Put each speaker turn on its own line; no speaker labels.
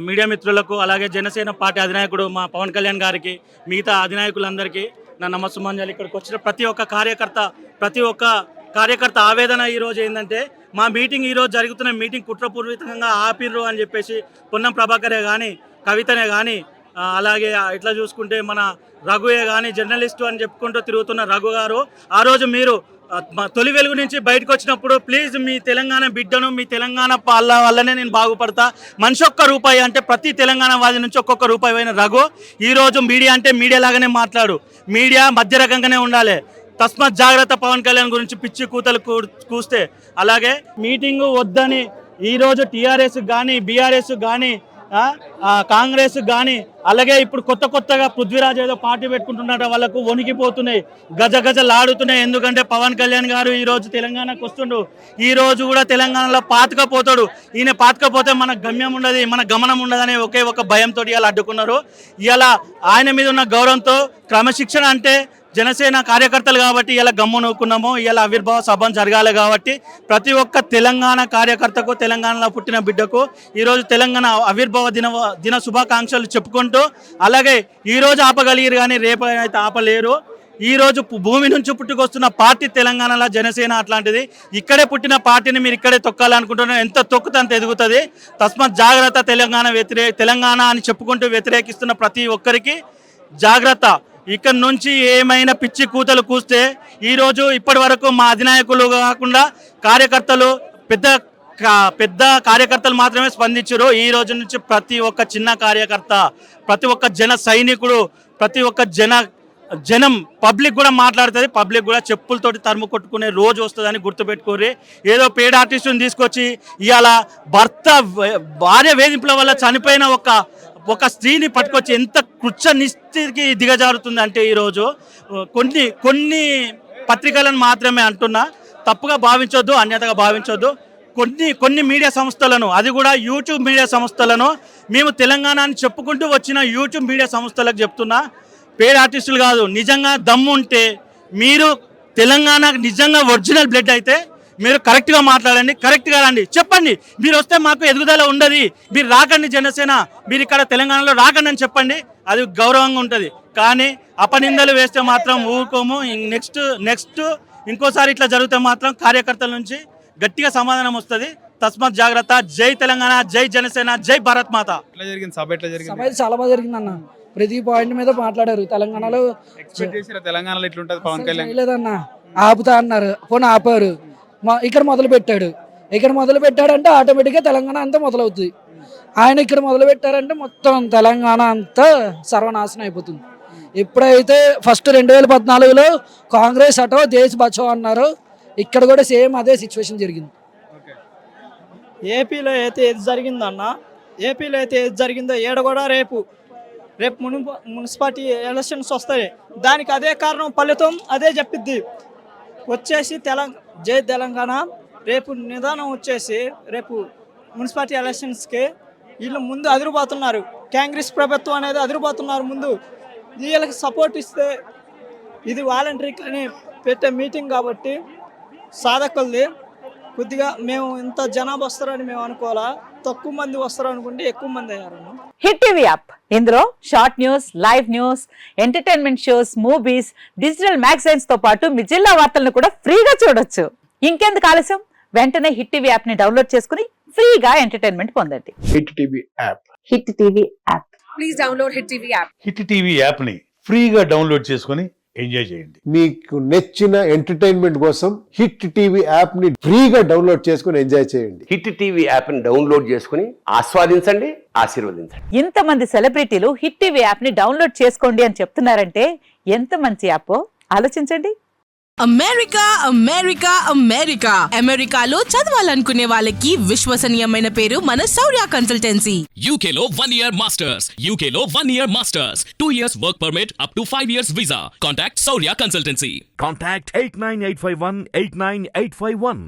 Media మిత్రులకు అలాగే Janasena party అధినాయకుడు మా పవన్ కళ్యాణ్ గారికి మిగతా అధినాయకులందరికీ నా నమస్సుమాంజలి. ఇక్కడికి వచ్చిన ప్రతి ఒక్క కార్యకర్త ఆవేదన ఈరోజు ఏంటంటే మా మీటింగ్ ఈరోజు జరుగుతున్న మీటింగ్ కుట్రపూర్వకంగా ఆపిర్రు అని చెప్పేసి పొన్నం ప్రభాకరే కానీ కవితనే కానీ అలాగే ఇట్లా చూసుకుంటే మన రఘుయే కానీ జర్నలిస్టు అని చెప్పుకుంటూ తిరుగుతున్న రఘు గారు ఆ రోజు మీరు తొలి వెలుగు నుంచి బయటకు వచ్చినప్పుడు ప్లీజ్ మీ తెలంగాణ బిడ్డను మీ తెలంగాణ పాల వల్లనే నేను బాగుపడతా, మనిషి ఒక్క రూపాయి అంటే ప్రతి తెలంగాణ వాది నుంచి ఒక్కొక్క రూపాయి అయిన రఘు ఈరోజు మీడియా అంటే మీడియా లాగానే మాట్లాడు, మీడియా మధ్య రకంగానే ఉండాలి, తస్మాత్ జాగ్రత్త పవన్ కళ్యాణ్ గురించి పిచ్చి కూతలు కూస్తే. అలాగే మీటింగు వద్దని ఈరోజు టీఆర్ఎస్ కానీ బీఆర్ఎస్ కానీ కాంగ్రెస్ కానీ అలాగే ఇప్పుడు కొత్తగా పృథ్వీరాజ్ ఏదో పార్టీ పెట్టుకుంటున్నారో వాళ్ళకు వణికిపోతున్నాయి, గజలాడుతున్నాయి. ఎందుకంటే పవన్ కళ్యాణ్ గారు ఈరోజు తెలంగాణకు వస్తుండు, ఈరోజు కూడా తెలంగాణలో పాతకపోతాడు. ఈయన పాతకపోతే మన గమ్యం ఉండదు, మన గమనం ఉండదని ఒకే ఒక భయంతో ఇలా అడ్డుకున్నారు. ఇలా ఆయన మీద ఉన్న గౌరవంతో క్రమశిక్షణ అంటే జనసేన కార్యకర్తలు కాబట్టి ఇలా గమ్ము నూకున్నాము. ఇలా ఆవిర్భావ సభ జరగాలి కాబట్టి ప్రతి ఒక్క తెలంగాణ కార్యకర్తకు తెలంగాణలో పుట్టిన బిడ్డకు ఈరోజు తెలంగాణ ఆవిర్భావ దిన శుభాకాంక్షలు చెప్పుకుంటూ అలాగే ఈరోజు ఆపగలిగారు కానీ రేపు అయితే ఆపలేరు. ఈరోజు భూమి నుంచి పుట్టుకొస్తున్న పార్టీ తెలంగాణలో జనసేన అట్లాంటిది. ఇక్కడే పుట్టిన పార్టీని మీరు ఇక్కడే తొక్కాలనుకుంటున్నారు, ఎంత తొక్కుతే అంత ఎదుగుతుంది. తస్మాత్ జాగ్రత్త, తెలంగాణ అని చెప్పుకుంటూ వ్యతిరేకిస్తున్న ప్రతి ఒక్కరికి జాగ్రత్త. ఇక్కడ నుంచి ఏమైనా పిచ్చి కూతలు కూస్తే ఈరోజు ఇప్పటి వరకు మా అధినాయకులు కాకుండా కార్యకర్తలు పెద్ద కార్యకర్తలు మాత్రమే స్పందించారు. ఈ రోజు నుంచి ప్రతి ఒక్క చిన్న కార్యకర్త, ప్రతి ఒక్క జన సైనికుడు, ప్రతి ఒక్క జనం పబ్లిక్ కూడా మాట్లాడుతుంది, పబ్లిక్ కూడా చెప్పులతోటి తరుము కొట్టుకునే రోజు వస్తుందని గుర్తుపెట్టుకోరి. ఏదో పేడ్ ఆర్టిస్టుని తీసుకొచ్చి ఇవాళ భార్య వేధింపుల వల్ల చనిపోయిన ఒక స్త్రీని పట్టుకొచ్చి ఎంత కృత్యనిష్ఠికి దిగజారుతుంది అంటే ఈరోజు కొన్ని పత్రికలను మాత్రమే అంటున్నా, తప్పుగా భావించొద్దు, అన్యతగా భావించొద్దు. కొన్ని మీడియా సంస్థలను, అది కూడా యూట్యూబ్ మీడియా సంస్థలను, మేము తెలంగాణ అని చెప్పుకుంటూ వచ్చిన యూట్యూబ్ మీడియా సంస్థలకు చెప్తున్నా, పేడ్ ఆర్టిస్టులు కాదు, నిజంగా దమ్ము ఉంటే మీరు తెలంగాణకు నిజంగా ఒరిజినల్ బ్లడ్ అయితే మీరు కరెక్ట్గా మాట్లాడండి, కరెక్ట్గా రండి, చెప్పండి. మీరు వస్తే మాకు ఎదుగుదల ఉండదు, మీరు రాకండి జనసేన, మీరు ఇక్కడ తెలంగాణలో రాకండి అని చెప్పండి, అది గౌరవంగా ఉంటుంది. కానీ అపనిందలు వేస్తే మాత్రం ఊరుకోము. నెక్స్ట్ ఇంకోసారి ఇట్లా జరిగితే మాత్రం కార్యకర్తల నుంచి గట్టిగా సమాధానం వస్తుంది. తస్మాత్ జాగ్రత్త. జై తెలంగాణ, జై జనసేన, జై భారత్ మాత.
సభ
చాలా బాగా జరిగింది అన్న, ప్రతి పాయింట్ మీద మాట్లాడారు. తెలంగాణలో
ఎట్లుంటది పవన్ కళ్యాణ్
లేదన్న, ఆపుతా అన్నారు, పోనీ ఆపారు. ఇక్కడ మొదలు పెట్టాడంటే ఆటోమేటిక్గా తెలంగాణ అంతా మొదలవుతుంది. ఆయన ఇక్కడ మొదలు పెట్టారంటే మొత్తం తెలంగాణ అంతా సర్వనాశనం అయిపోతుంది. ఎప్పుడైతే ఫస్ట్ 2014లో కాంగ్రెస్ అటో దేశ్ బచావ్ అన్నారు, ఇక్కడ కూడా సేమ్ అదే సిచ్యువేషన్ జరిగింది.
ఏపీలో అయితే ఏది జరిగిందో ఏడ కూడా రేపు మున్సిపాలిటీ ఎలక్షన్స్ వస్తాయి, దానికి అదే కారణం, ఫలితం అదే చెప్పిద్ది. వచ్చేసి జై తెలంగాణ. రేపు నిదానం వచ్చేసి రేపు మున్సిపాలిటీ ఎలక్షన్స్కి వీళ్ళు ముందు అదిరిపోతున్నారు, కాంగ్రెస్ ప్రభుత్వం అనేది అదిరిపోతున్నారు. ముందు వీళ్ళకి సపోర్ట్ ఇస్తే, ఇది వాలంటరీ అని పెట్టే మీటింగ్ కాబట్టి సాధకులది కొద్దిగా మేము ఇంత జనాభా వస్తారని మేము అనుకోవాలా, తక్కువ మంది వస్తారు అనుకుంటే ఎక్కువ మంది అయ్యారు.
హిట్ టీవీ యాప్, ఇందులో short news, live news, entertainment shows, movies, digital magazines తో పాటు మీ జిల్లా వార్తలను కూడా ఫ్రీగా చూడొచ్చు. ఇంకెందుకు ఆలస్యం, వెంటనే హిట్ టీవీ యాప్ ని డౌన్లోడ్ చేసుకుని ఫ్రీగా ఎంటర్టైన్మెంట్ పొందండి.
Hit TV app.
Hit TV app.
Please download hit TV app.
Hit TV app ని ఫ్రీగా డౌన్లోడ్ చేసుకుని ఎంజాయ్ చేయండి.
మీకు నచ్చిన ఎంటర్టైన్మెంట్ కోసం హిట్ టీవీ యాప్ ని ఫ్రీగా డౌన్లోడ్ చేసుకుని ఎంజాయ్ చేయండి.
హిట్ టీవీ యాప్ ని డౌన్లోడ్ చేసుకుని ఆస్వాదించండి, ఆశీర్వదించండి.
ఇంతమంది సెలబ్రిటీలు హిట్ టీవీ యాప్ ని డౌన్లోడ్ చేసుకోండి అని చెప్తున్నారంటే ఎంత మంచి యాప్ ఆలోచించండి.
అమెరికాలో చదవాలనుకునే వాళ్ళకి విశ్వసనీయమైన పేరు మన శౌర్య consultancy.
UKలో 1 year masters, 2 years work permit up to 5 years visa. Contact Saurya Consultancy.
Contact 89851 89851.